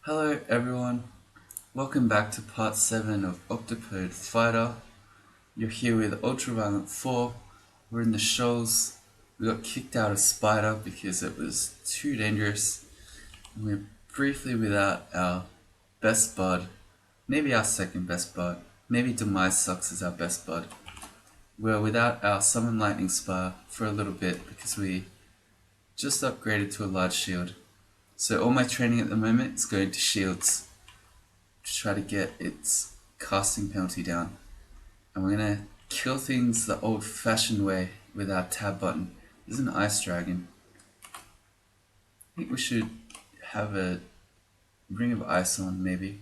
Hello everyone, welcome back to part 7 of Octopode Fighter. You're here with Ultraviolent 4. We're in the shoals. We got kicked out of Spider because it was too dangerous. And we're briefly without our best bud, maybe our second best bud. Maybe Demise Sucks as our best bud. We're without our Summon Lightning Spire for a little bit because we just upgraded to a large shield. So all my training at the moment is going to shields to try to get its casting penalty down. And we're gonna kill things the old fashioned way with our tab button. This is an ice dragon. I think we should have a ring of ice on, maybe.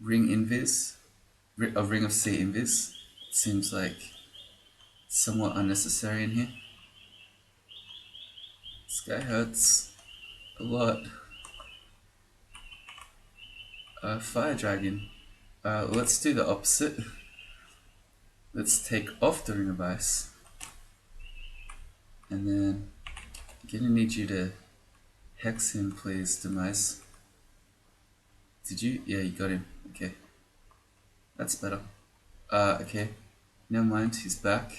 Ring invis? A ring of sea invis? Seems like somewhat unnecessary in here. This guy hurts a lot. Fire dragon. Let's do the opposite. Let's take off the ring of ice. And then I'm gonna need you to hex him, please, Demise. Did you? Yeah, you got him. Okay. That's better. Okay. Never mind, he's back.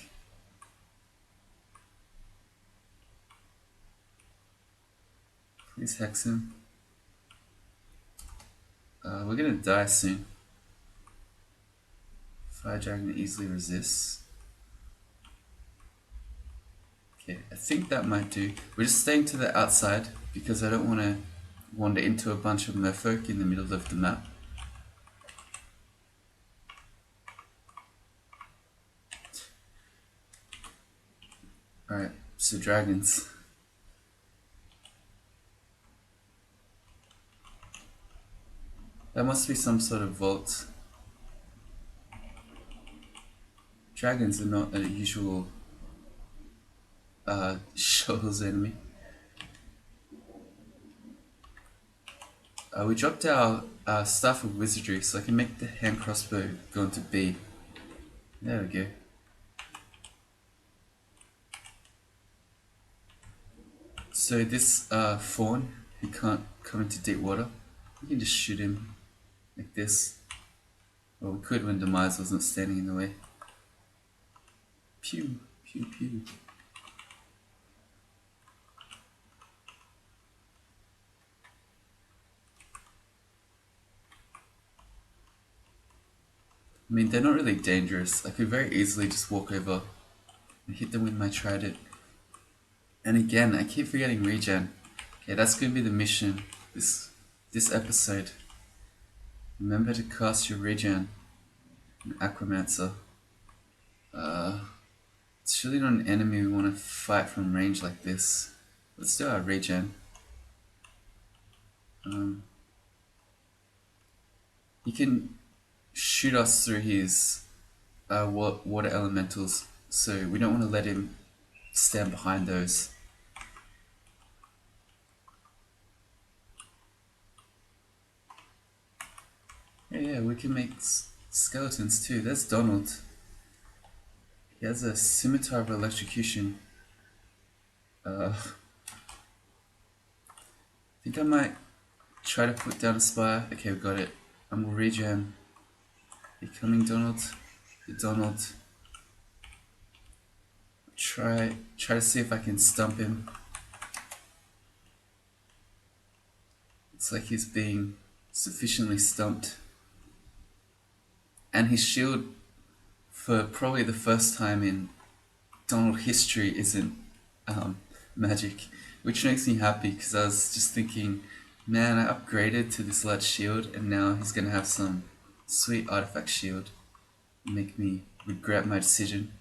Please hex him. We're gonna die soon. Fire Dragon easily resists. Okay, I think that might do. We're just staying to the outside because I don't want to wander into a bunch of merfolk in the middle of the map. Alright, so dragons. That must be some sort of vault. Dragons are not a usual Shoals enemy. We dropped our Staff of Wizardry so I can make the hand crossbow go into B. There we go. So this fawn who can't come into deep water, we can just shoot him like this. Well, we could when Demise wasn't standing in the way. Pew, pew, pew. I mean, they're not really dangerous. I could very easily just walk over and hit them with my trident. And again, I keep forgetting regen. Okay, that's gonna be the mission this episode. Remember to cast your regen. An Acromancer. It's really not an enemy we want to fight from range like this. Let's do our regen. He can shoot us through his water elementals, so we don't want to let him stand behind those. Yeah, we can make skeletons too. There's Donald. He has a scimitar of electrocution. I think I might try to put down a spire. Okay, we got it. I'm gonna regen. Becoming Donald. Donald. Try to see if I can stump him. It's like he's being sufficiently stumped. And his shield, for probably the first time in Donald history, isn't magic, which makes me happy because I was just thinking, man, I upgraded to this large shield and now he's gonna have some sweet artifact shield. Make me regret my decision,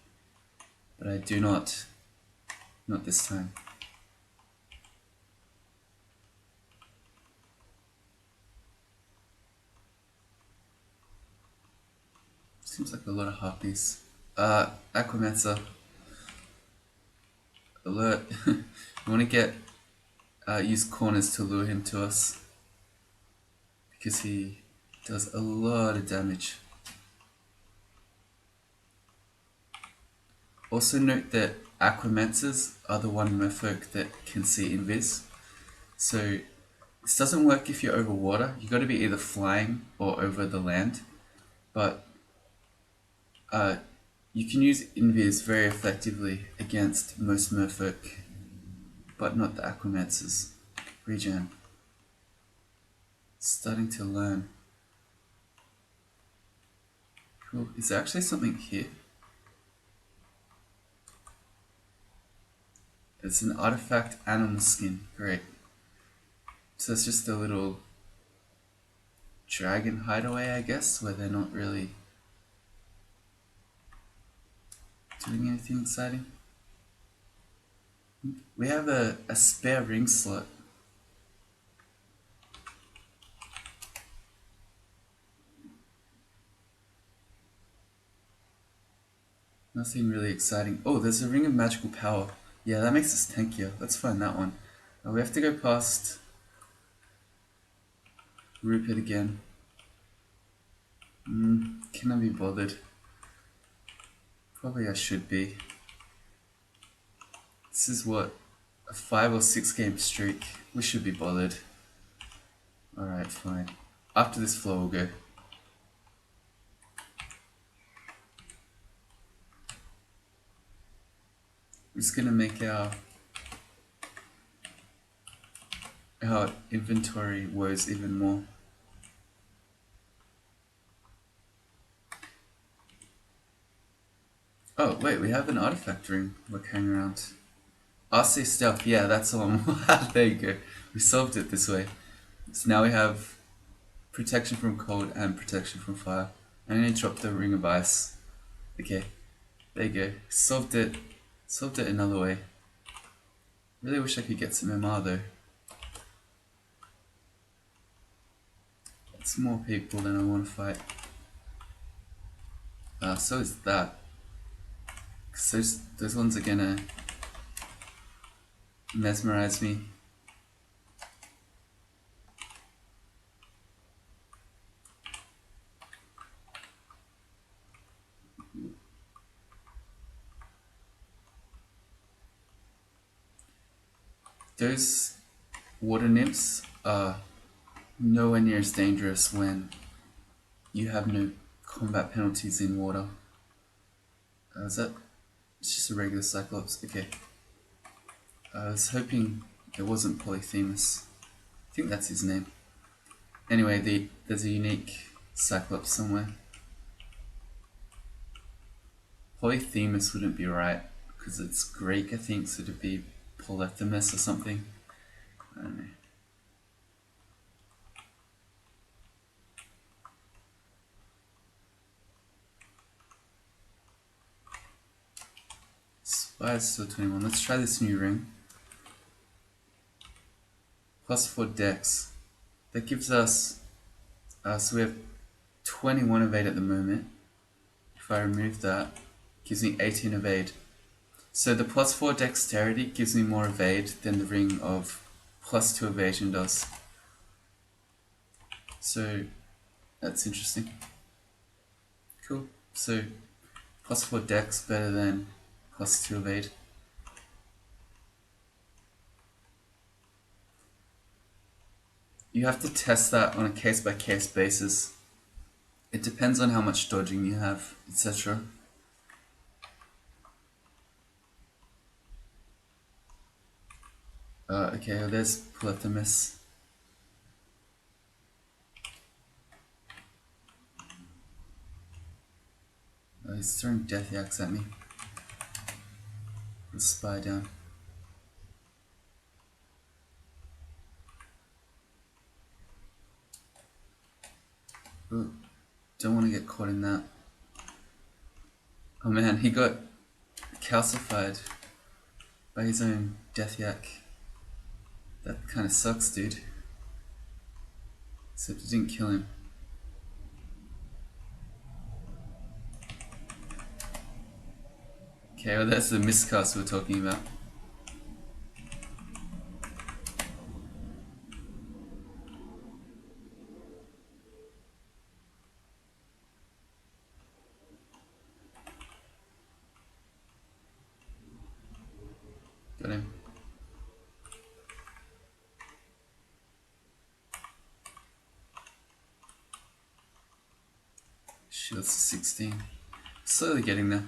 but I do not this time. Seems like a lot of harpies. Aquamancer. Alert. We want to get use corners to lure him to us because he does a lot of damage. Also note that Aquamancers are the one merfolk that can see invis. So This doesn't work if you're over water. You got to be either flying or over the land. But you can use invis very effectively against most merfolk, but not the aquamancers. Regen. Starting to learn. Cool. Is there actually something here? It's an artifact animal skin. Great. So it's just a little dragon hideaway, I guess, where they're not really doing anything exciting. We have a spare ring slot. Nothing really exciting. Oh, there's a ring of magical power. Yeah, that makes us tankier. Let's find that one. We have to go past Rupert again. Can I be bothered? Probably I should be. This is what? A 5 or 6 game streak. We should be bothered. Alright, fine. After this floor we'll go. We're just gonna make our inventory woes even more. Oh wait, we have an artifact ring we're carrying around. RC stealth, yeah, that's the one. There you go. We solved it this way. So now we have protection from cold and protection from fire. I'm gonna drop the ring of ice. Okay, there you go. Solved it. Solved it another way. Really wish I could get some MR though. It's more people than I want to fight. So is that. Cause those ones are gonna mesmerize me. Those water nymphs are nowhere near as dangerous when you have no combat penalties in water. Is that? It's just a regular Cyclops. Okay. I was hoping it wasn't Polyphemus. I think that's his name. Anyway, there's a unique Cyclops somewhere. Polyphemus wouldn't be right, because it's Greek, I think, so it'd be Polyphemus or something. I don't know. Spire's still 21. Let's try this new ring. Plus 4 dex. That gives us, so we have 21 evade at the moment. If I remove that, it gives me 18 evade. So the plus 4 dexterity gives me more evade than the ring of plus 2 evasion does. So that's interesting. Cool. So plus 4 dex better than plus 2 evade. You have to test that on a case by case basis. It depends on how much dodging you have, etc. Okay, well, there's Polyphemus. He's throwing death yaks at me. Let's spy down. Ooh, don't want to get caught in that. Oh man, he got calcified by his own death yak. That kind of sucks, dude. Except it didn't kill him. Okay, well that's the miscast we're talking about. Got him. Shields to 16. Slowly getting there.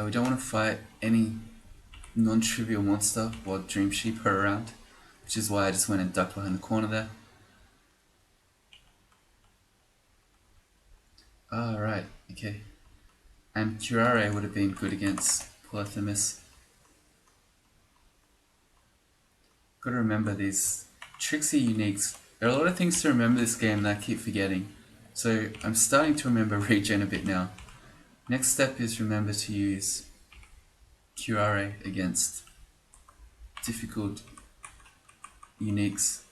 We don't want to fight any non-trivial monster while Dream Sheep are around, which is why I just went and ducked behind the corner there. Right, okay. And Curare would have been good against Polyphemus. Gotta remember these tricksy uniques. There are a lot of things to remember this game that I keep forgetting. So I'm starting to remember regen a bit now. Next step is remember to use Curare against difficult uniques.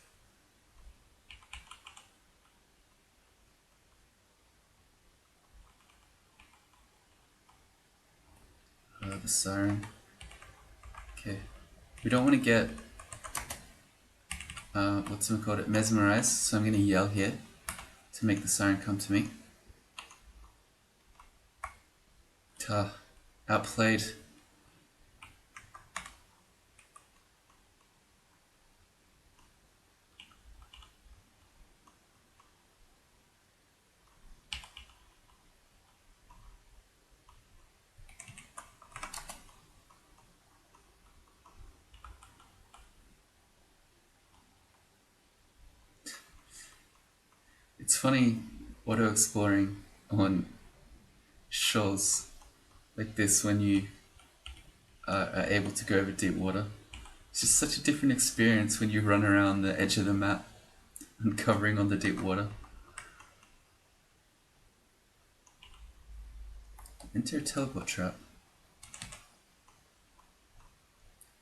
The siren. Okay. We don't want to get mesmerized, so I'm going to yell here to make the siren come to me. Outplayed. It's funny auto exploring on shoals like this when you are able to go over deep water. It's just such a different experience when you run around the edge of the map uncovering on the deep water. Enter a teleport trap.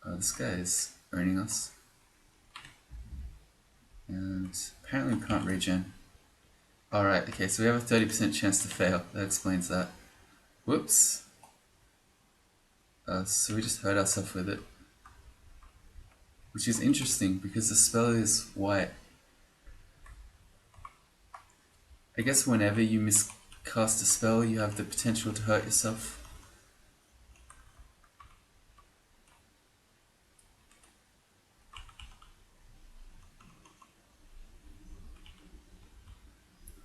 This guy is owning us. And apparently we can't regen. Alright, okay, so we have a 30% chance to fail. That explains that. Whoops. So we just hurt ourselves with it. Which is interesting because the spell is white. I guess whenever you miscast a spell, you have the potential to hurt yourself.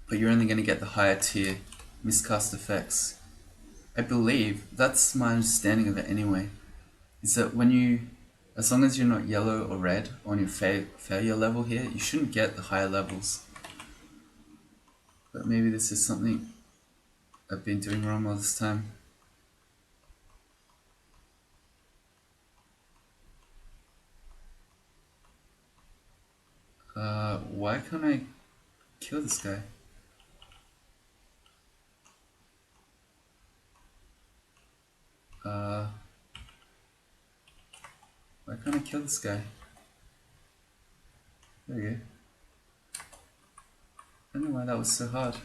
But you're only going to get the higher tier miscast effects. I believe, that's my understanding of it anyway, is that when you, as long as you're not yellow or red on your failure level here, you shouldn't get the higher levels. But maybe this is something I've been doing wrong all this time. Why can't I kill this guy? Why can't I kill this guy? There we go. I don't know why that was so hard.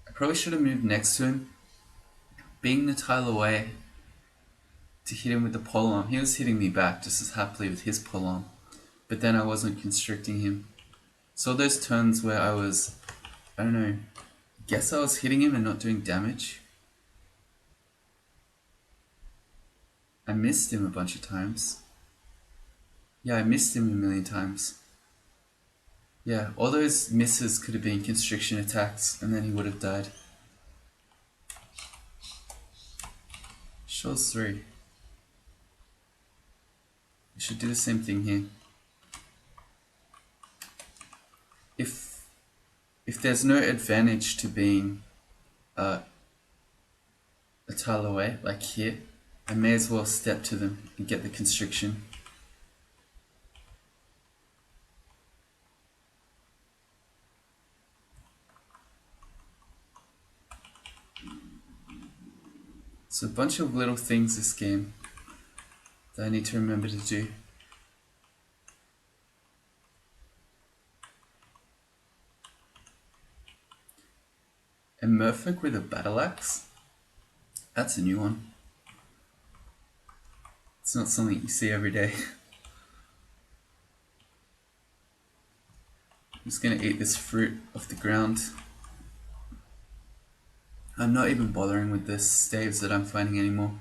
I probably should have moved next to him, being the tile away to hit him with the polearm. He was hitting me back just as happily with his polearm, but then I wasn't constricting him. So those turns where I was, I don't know, guess I was hitting him and not doing damage. I missed him a bunch of times. Yeah, I missed him a million times. Yeah, all those misses could have been constriction attacks and then he would have died. Shows 3. We should do the same thing here. If there's no advantage to being a tile away, like here, I may as well step to them and get the constriction. So a bunch of little things this game that I need to remember to do. A merfolk with a battle axe? That's a new one. It's not something you see every day. I'm just gonna eat this fruit off the ground. I'm not even bothering with the staves that I'm finding anymore.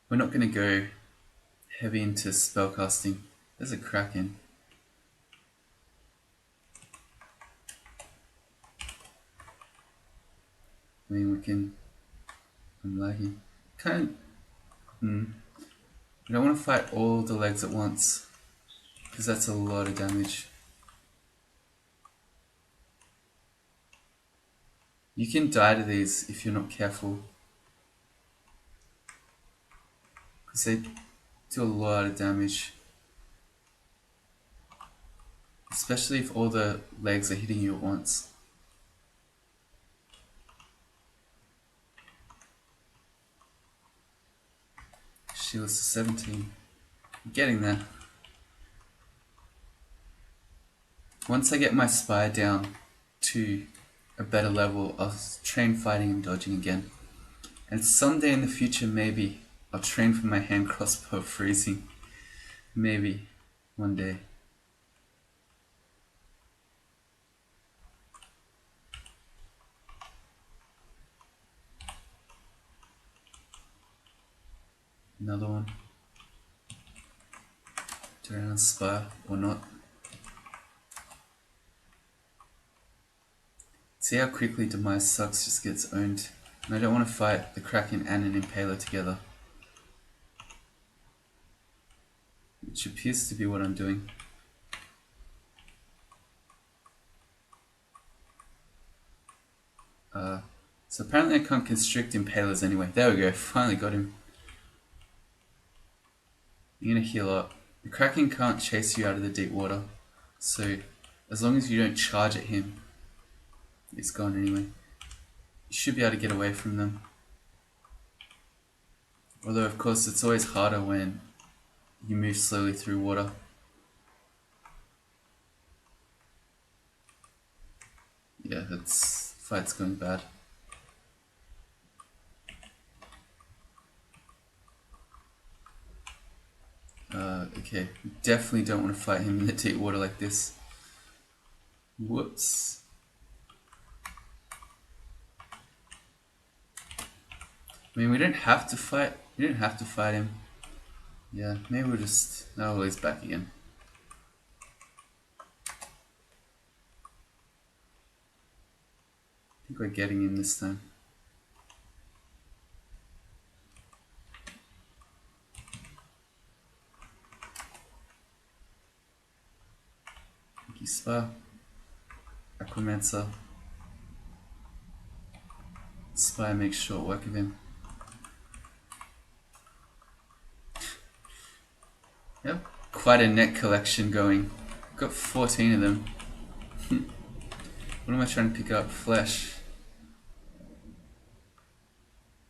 We're not going to go heavy into spellcasting. There's a kraken. I mean, we can... I'm lagging. Kind of... I don't want to fight all the legs at once, because that's a lot of damage. You can die to these if you're not careful, because they do a lot of damage. Especially if all the legs are hitting you at once. Shields to 17. I'm getting there. Once I get my spy down to a better level, I'll train fighting and dodging again. And someday in the future, maybe, I'll train for my hand crossbow freezing. Maybe. One day. Another one. Turn on spy, or not. See how quickly Demise Sucks just gets owned. And I don't want to fight the Kraken and an Impaler together. Which appears to be what I'm doing. So apparently I can't constrict Impalers anyway. There we go, finally got him. I'm gonna heal up. The Kraken can't chase you out of the deep water. So as long as you don't charge at him, it's gone anyway. You should be able to get away from them. Although of course it's always harder when you move slowly through water. Yeah, that's fight's going bad. Okay, definitely don't want to fight him in the deep water like this. Whoops. I mean, we don't have to fight him. Yeah, maybe we'll just... Oh, he's back again. I think we're getting him this time. Monkey Spa. Aquamancer. Spy makes short work of him. Yep, quite a net collection going. Got 14 of them. What am I trying to pick up? Flesh.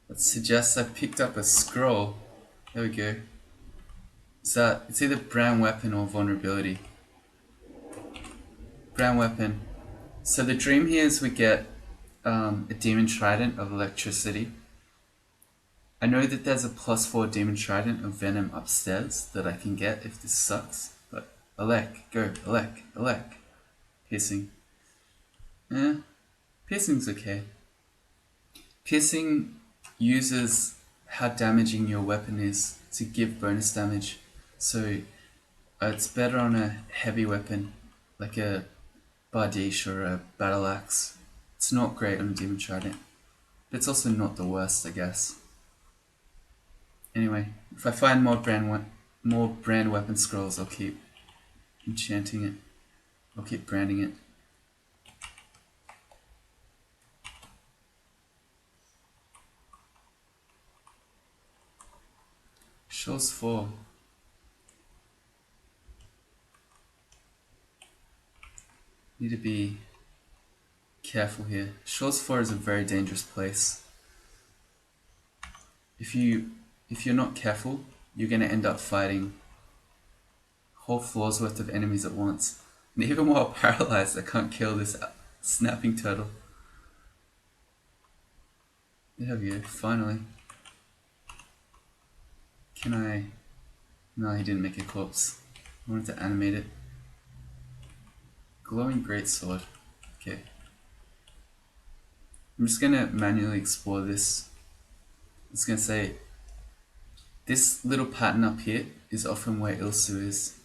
That suggests I picked up a scroll. There we go. It's either brown weapon or vulnerability. Brown weapon. So the dream here is we get a demon trident of electricity. I know that there's a +4 demon trident of venom upstairs that I can get if this sucks. But Alec, go, Alec. Piercing. Piercing's okay. Piercing uses how damaging your weapon is to give bonus damage. So it's better on a heavy weapon, like a bardiche or a battle axe. It's not great on a demon trident, but it's also not the worst, I guess. Anyway, if I find more brand weapon scrolls, I'll keep enchanting it. I'll keep branding it. Shows 4. Need to be careful here. Shows 4 is a very dangerous place. If you're not careful, you're gonna end up fighting whole floors worth of enemies at once. And even while paralyzed, I can't kill this snapping turtle. There we go, finally. Can I... No, he didn't make a corpse. I wanted to animate it. Glowing greatsword. Okay. I'm just gonna manually explore this. It's gonna say this little pattern up here is often where Ilsu is.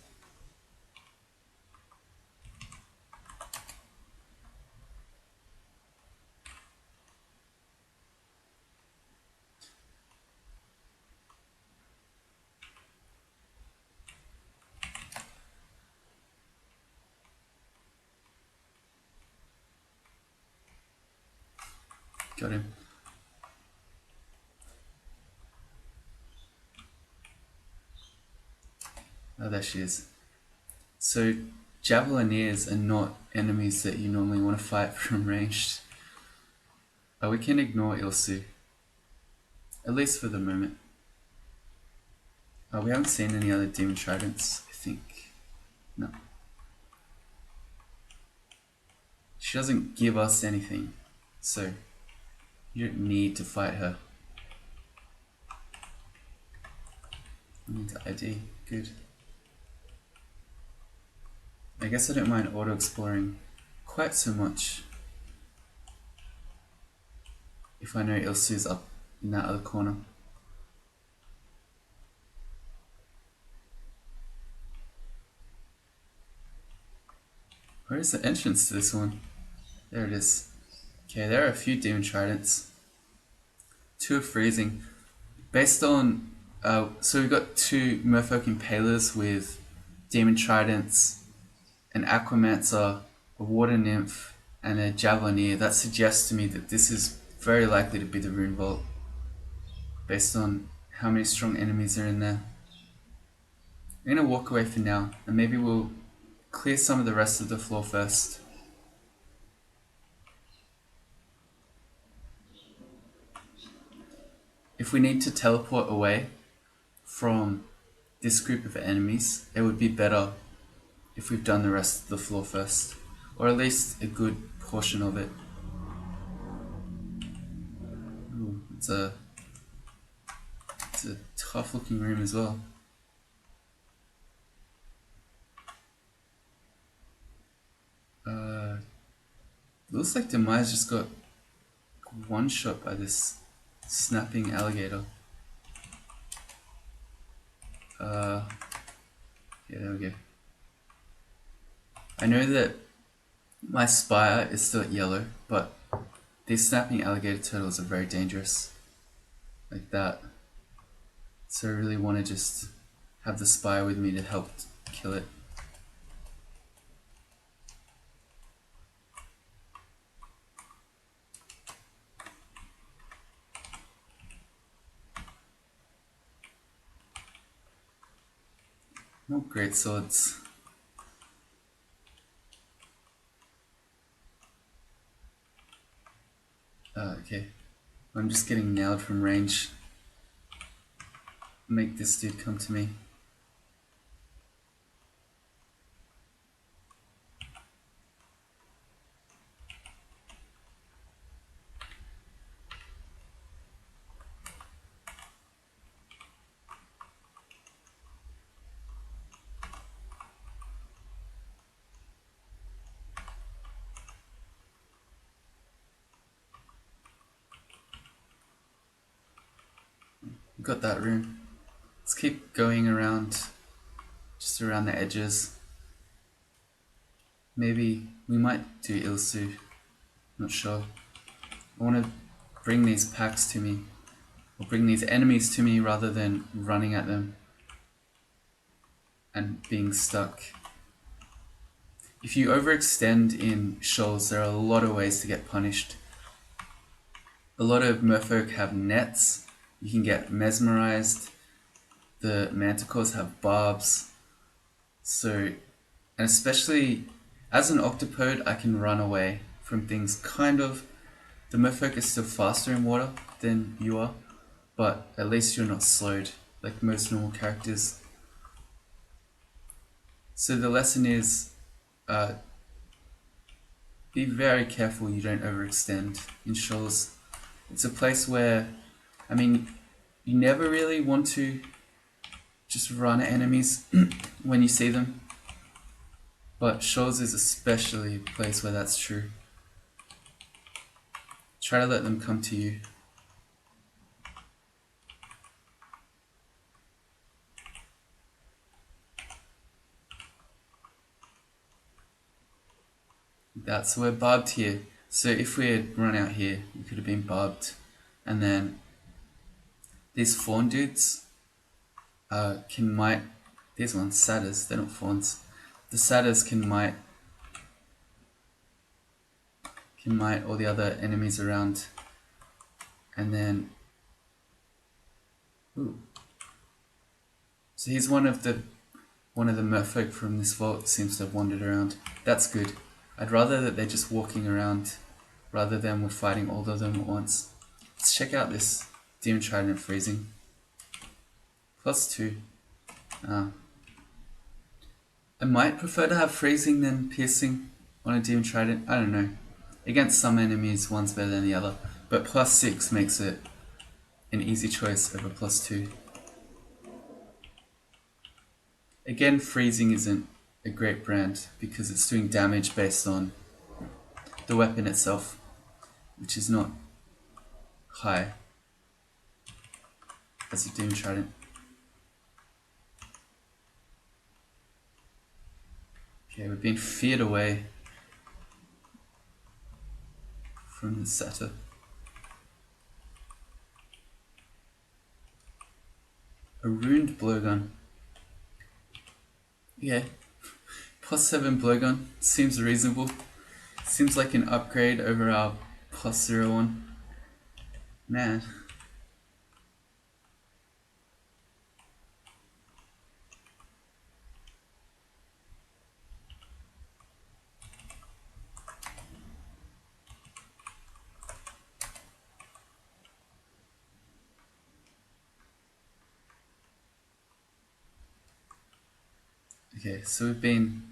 Got him. Oh, there she is. So javelineers are not enemies that you normally want to fight from ranged. We can ignore Ilsu, at least for the moment. We haven't seen any other demon tridents, I think. No. She doesn't give us anything, so you don't need to fight her. I need the ID, good. I guess I don't mind auto-exploring quite so much if I know Ilsu's up in that other corner. Where is the entrance to this one? There it is. Okay, there are a few demon tridents. 2 are freezing. Based on, so we've got 2 merfolk impalers with demon tridents, an aquamancer, a water nymph, and a javelineer. That suggests to me that this is very likely to be the rune vault, based on how many strong enemies are in there. I'm gonna walk away for now, and maybe we'll clear some of the rest of the floor first. If we need to teleport away from this group of enemies, it would be better if we've done the rest of the floor first, or at least a good portion of it. Ooh, it's a tough looking room as well. Looks like Demise just got one shot by this snapping alligator. Yeah, there we go. I know that my spire is still at yellow, but these snapping alligator turtles are very dangerous. Like that. So I really want to just have the spire with me to help kill it. No great swords. Okay. I'm just getting nailed from range. Make this dude come to me. Got that rune. Let's keep going around, just around the edges. Maybe we might do Ilsu, not sure. I want to bring these packs to me, or bring these enemies to me rather than running at them and being stuck. If you overextend in shoals, there are a lot of ways to get punished. A lot of merfolk have nets, you can get mesmerized. The manticores have barbs. So, and especially as an octopode, I can run away from things kind of. The merfolk is still faster in water than you are, but at least you're not slowed like most normal characters. So the lesson is, be very careful you don't overextend in shoals. It's a place where, I mean, you never really want to just run at enemies when you see them, but shoals is especially a place where that's true. Try to let them come to you. So we're barbed here. So if we had run out here, we could have been barbed. And then these fawn dudes can mite. These ones, satyrs, they're not fawns. The satyrs can mite all the other enemies around. And then, ooh. So he's one of the merfolk from this vault seems to have wandered around. That's good. I'd rather that they're just walking around rather than we're fighting all of them at once. Let's check out this Demon Trident freezing. +2. I might prefer to have freezing than piercing on a Demon Trident. I don't know. Against some enemies, one's better than the other. But +6 makes it an easy choice over +2. Again, freezing isn't a great brand because it's doing damage based on the weapon itself, which is not high as a Demon Trident. Okay, we've been feared away from the satyr. A runed blowgun. Yeah, +7 blowgun seems reasonable. Seems like an upgrade over our +01. Man. Okay, so we've been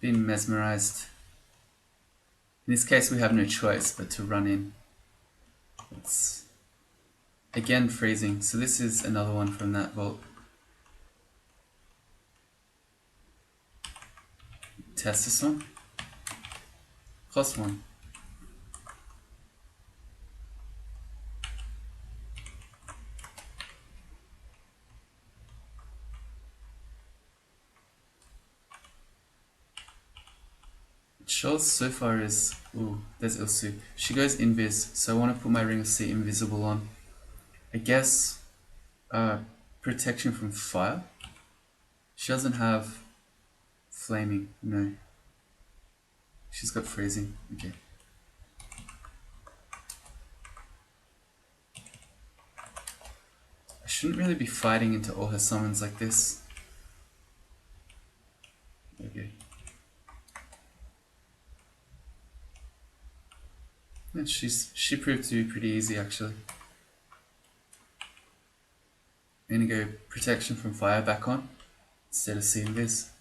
mesmerized. In this case, we have no choice but to run in. It's again freezing. So this is another one from that vault. Test this one. +1. It shows so far is, ooh, there's Ilsu. She goes invis, so I want to put my Ring of Sea invisible on. I guess protection from fire. She doesn't have flaming, no. She's got freezing, okay. I shouldn't really be fighting into all her summons like this. Okay. And she proved to be pretty easy actually. I'm gonna go protection from fire back on instead of seeing this.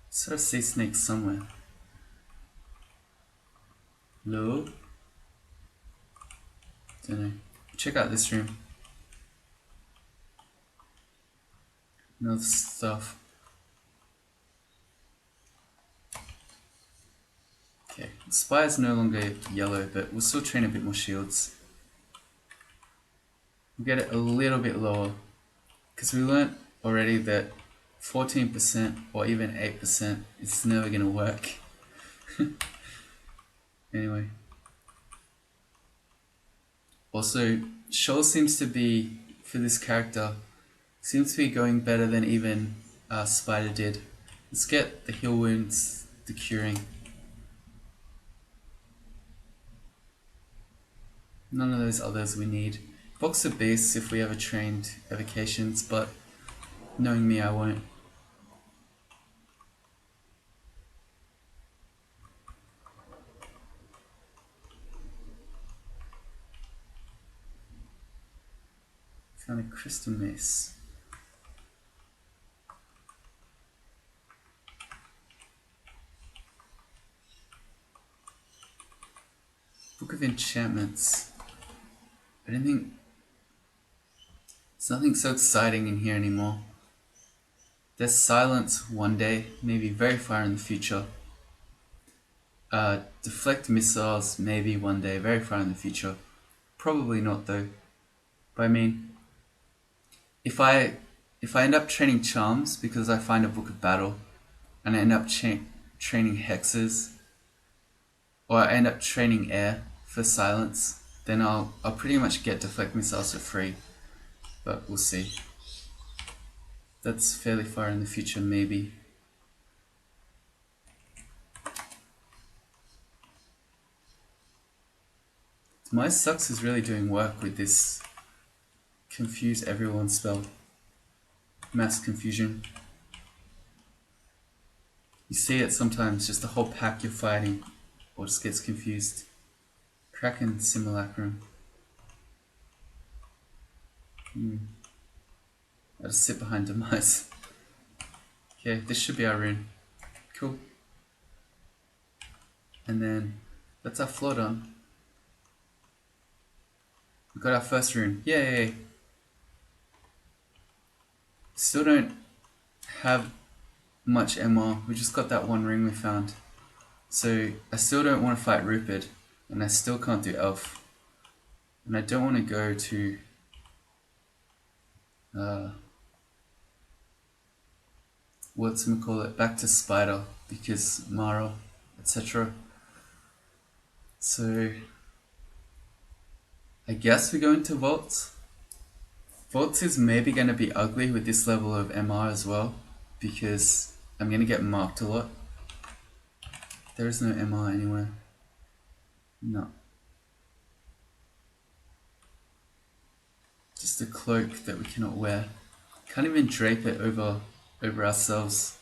Sort of sea snakes somewhere. Low. Don't know. Check out this room. Another stuff. Okay, the spy is no longer yellow, but we'll still train a bit more shields. We'll get it a little bit lower, because we learnt already that 14% or even 8% is never going to work. Anyway. Also, Shoal seems to be, for this character, seems to be going better than even Spider did. Let's get the heal wounds, the curing. None of those others we need. Box of Beasts if we ever trained evocations, but knowing me, I won't. Found a crystal mace. Book of Enchantments. I don't think... There's nothing so exciting in here anymore. There's silence one day, maybe very far in the future. Deflect missiles, maybe one day, very far in the future. Probably not though. But I mean, if I end up training charms because I find a book of battle, and I end up training hexes, or I end up training air for silence, then I'll pretty much get deflect missiles for free. But we'll see. That's fairly far in the future, maybe. My sucks is really doing work with this confuse everyone spell. Mass confusion. You see it sometimes, just the whole pack you're fighting or just gets confused. Kraken simulacrum. I'll just sit behind demise. Okay, this should be our rune. Cool. And then that's our floor done. We got our first rune. Yay! Still don't have much MR. We just got that one ring we found. So I still don't want to fight Rupert, and I still can't do Elf. And I don't want to go to back to Spider, because Mara, etc. So I guess we go into Vaults. Vaults is maybe going to be ugly with this level of MR as well, because I'm going to get marked a lot. There is no MR anywhere. No. Just a cloak that we cannot wear. Can't even drape it over ourselves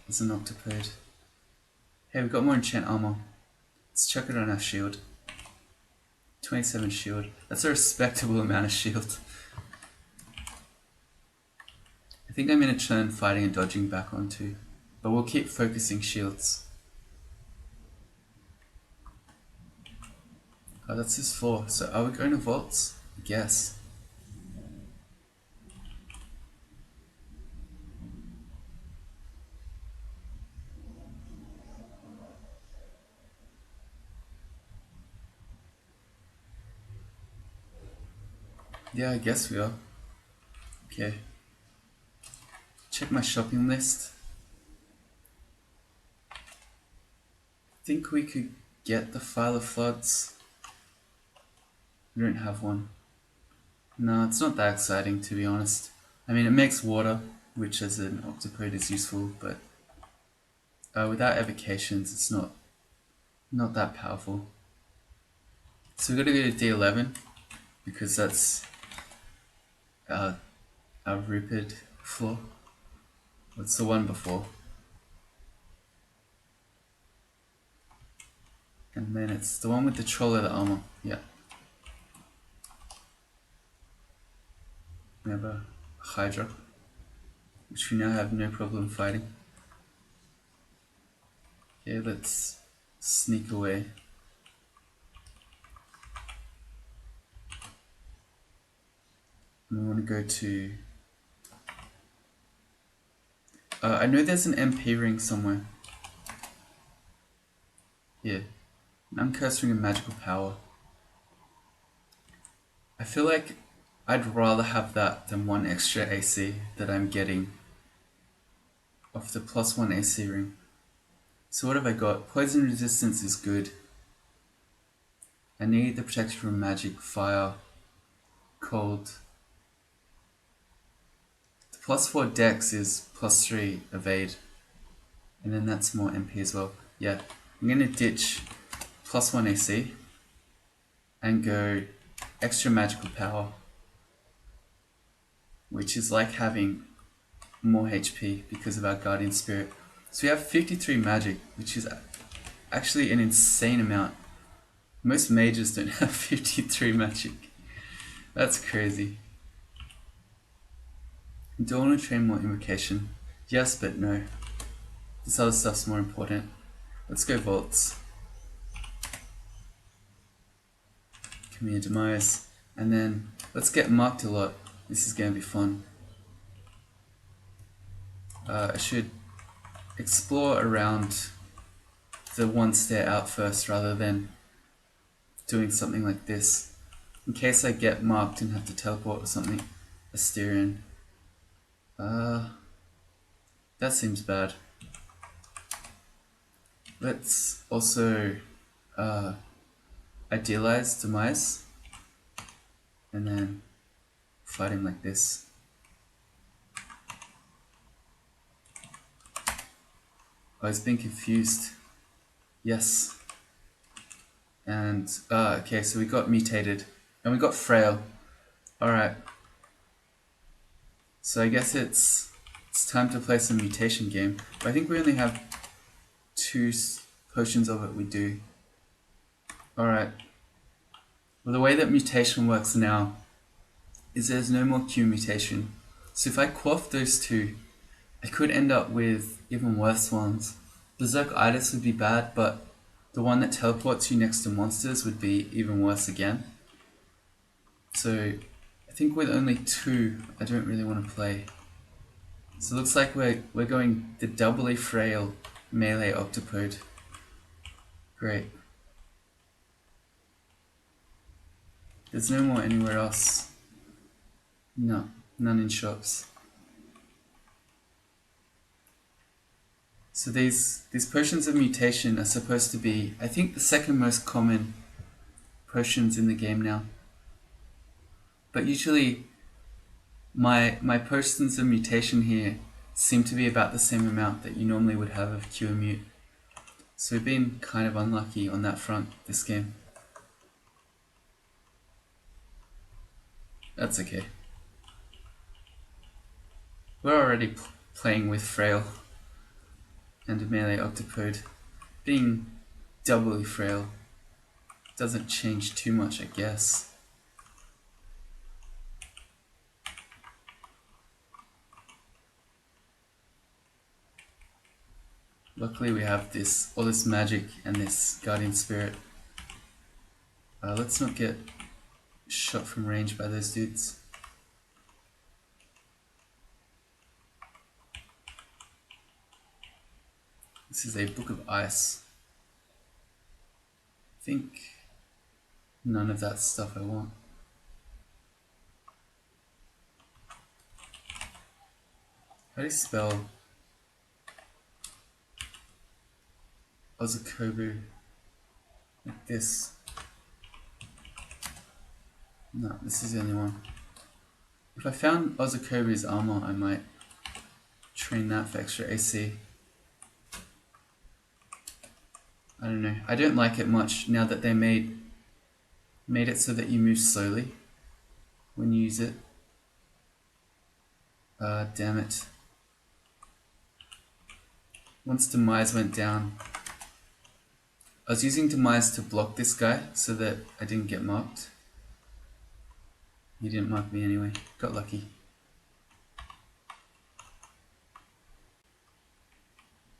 as an Octopode. Hey, we've got more enchant armor. Let's chuck it on our shield. 27 shield. That's a respectable amount of shield. I think I'm going to turn fighting and dodging back on too. But we'll keep focusing shields. Oh, that's his floor. So are we going to vaults? I guess. Yeah, I guess we are. Okay. Check my shopping list. I think we could get the File of Floods. We don't have one. No, it's not that exciting to be honest. I mean, it makes water, which as an Octopode is useful, but without evocations, it's not that powerful. So we're gonna go to D11 because that's our Rupert floor. What's the one before? And then it's the one with the troll leather armor. Yeah. We have a Hydra, which we now have no problem fighting. Okay, let's sneak away. And we want to go to... I know there's an MP ring somewhere. Yeah. I'm cursing a magical power. I feel like I'd rather have that than one extra AC that I'm getting off the +1 AC ring. So what have I got? Poison resistance is good. I need the protection from magic, fire, cold. The +4 dex is +3 evade. And then that's more MP as well. Yeah, I'm gonna ditch +1 AC and go extra magical power, which is like having more HP because of our guardian spirit. So we have 53 magic, which is actually an insane amount. Most mages don't have 53 magic. That's crazy. Do I want to train more invocation? Yes, but no. This other stuff's more important. Let's go vaults. Come here, demise. And then let's get marked a lot This is gonna be fun. I should explore around the one stair out first rather than doing something like this. In case I get marked and have to teleport or something. Asterion. That seems bad. Let's also idealize Demise and then fight him like this. Oh, he's been confused. Yes. And, okay, so we got mutated. And we got frail. Alright. So I guess it's time to play some mutation game. But I think we only have 2 potions of it we do. Alright. Well, the way that mutation works now is there's no more Q mutation. So if I quaff those 2, I could end up with even worse ones. Berserk-itis would be bad, but the one that teleports you next to monsters would be even worse again. So I think with only 2, I don't really want to play. So it looks like we're going the doubly frail melee Octopode. Great. There's no more anywhere else. No, none in shops. So these potions of mutation are supposed to be, I think, the second most common potions in the game now. But usually my potions of mutation here seem to be about the same amount that you normally would have of Cure Mute. So we've been kind of unlucky on that front this game. That's okay. We're already playing with frail and a melee Octopode. Being doubly frail doesn't change too much, I guess. Luckily we have all this magic and this guardian spirit. Let's not get shot from range by those dudes. This is a book of ice. I think none of that stuff I want. How do you spell Ozokobu like this? No, this is the only one. If I found Ozokobu's armour, I might train that for extra AC. I don't know. I don't like it much now that they made it so that you move slowly when you use it. Damn it. Once Demise went down, I was using Demise to block this guy so that I didn't get marked. He didn't mark me anyway. Got lucky.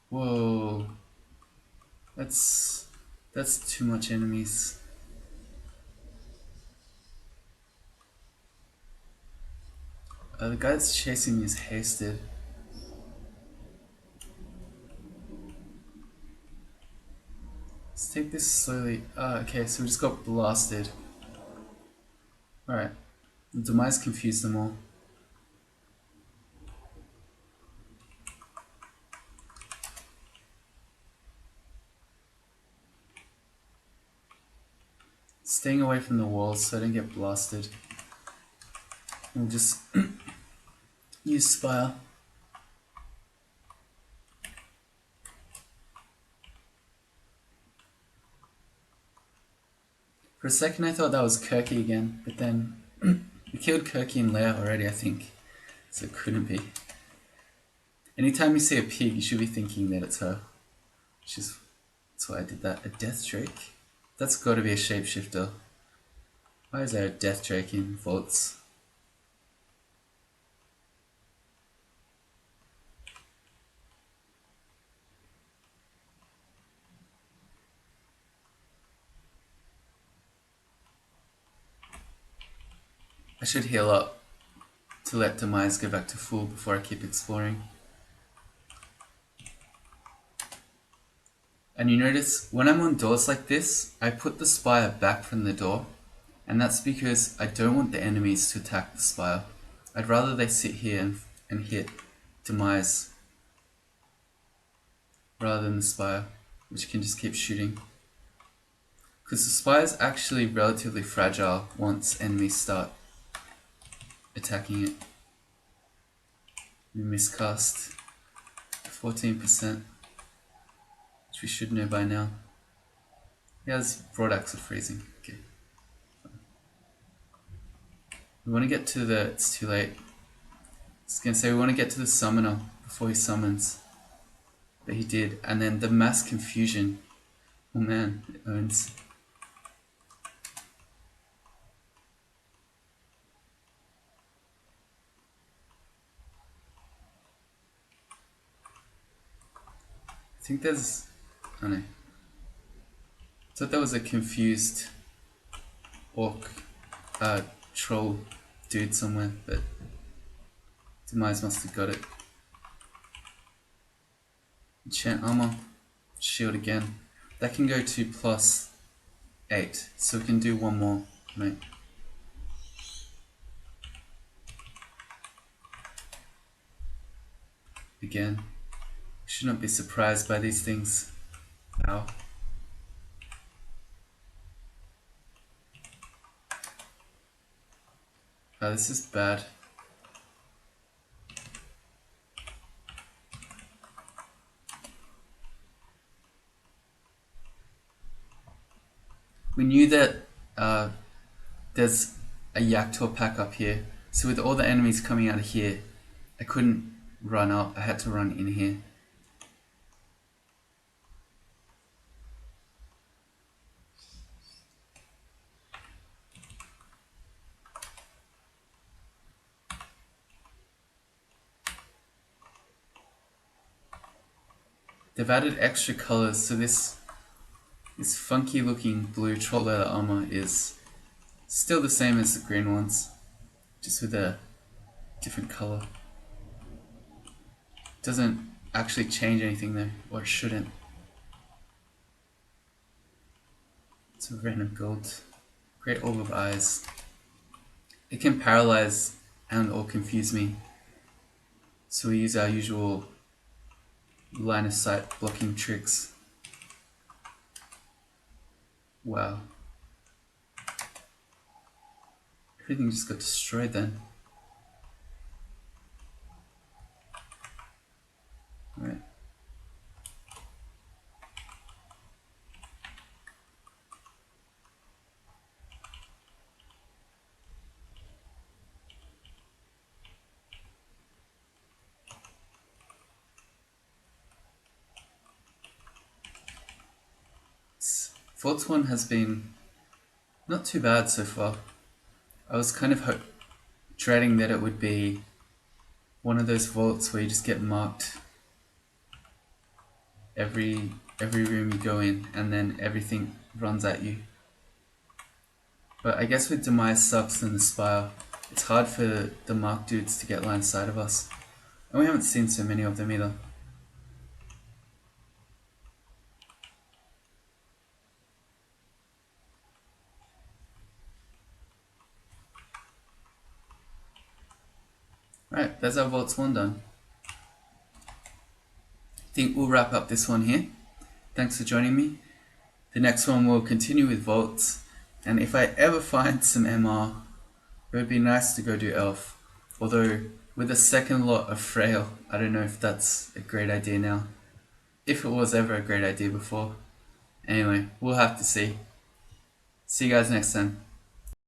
Whoa. That's too much enemies. The guy that's chasing me is hasted. Let's take this slowly. Okay, so we just got blasted. Alright. The Demise confused them all. Staying away from the walls so I don't get blasted. We'll just use Spire. For a second I thought that was Kirky again, but then we killed Kirky and Leia already, I think. So it couldn't be. Anytime you see a pig, you should be thinking that it's her. That's why I did that. A Death Drake? That's gotta be a shapeshifter. Why is there a Death Drake in Vaults? I should heal up. to let Demise go back to full before I keep exploring. And you notice when I'm on doors like this, I put the spire back from the door, and that's because I don't want the enemies to attack the spire. I'd rather they sit here and hit Demise rather than the spire, which can just keep shooting. Because the spire is actually relatively fragile once enemies start attacking it. We miscast 14%, which we should know by now. Yeah, this broadaxe of freezing. Okay. We want to get to the... It's too late. I was going to say we want to get to the summoner before he summons. But he did. And then the mass confusion. Oh man, it owns. I think there's... I don't know. I thought there was a confused orc troll dude somewhere, but Demise must have got it. Enchant armor, shield again. That can go to +8, so we can do one more, right? Again, should not be surprised by these things. Ow. Oh, this is bad. We knew that there's a Yaktor pack up here, so with all the enemies coming out of here, I couldn't run up, I had to run in here. They've added extra colors, so this funky looking blue troll leather armor is still the same as the green ones, just with a different color. Doesn't actually change anything though, or it shouldn't. It's a random gold. Great Orb of Eyes. It can paralyze and or confuse me, so we use our usual line of sight blocking tricks. Wow. Everything just got destroyed then. Alright. Vault 1 has been not too bad so far. I was kind of dreading that it would be one of those vaults where you just get marked every room you go in and then everything runs at you. But I guess with Demise Sucks and the Spire, it's hard for the marked dudes to get line of sight of us. And we haven't seen so many of them either. Right, that's our Vaults 1 done. I think we'll wrap up this one here. Thanks for joining me. The next one will continue with Vaults, and if I ever find some MR, it would be nice to go do Elf. Although, with a second lot of Frail, I don't know if that's a great idea now. If it was ever a great idea before. Anyway, we'll have to see. See you guys next time.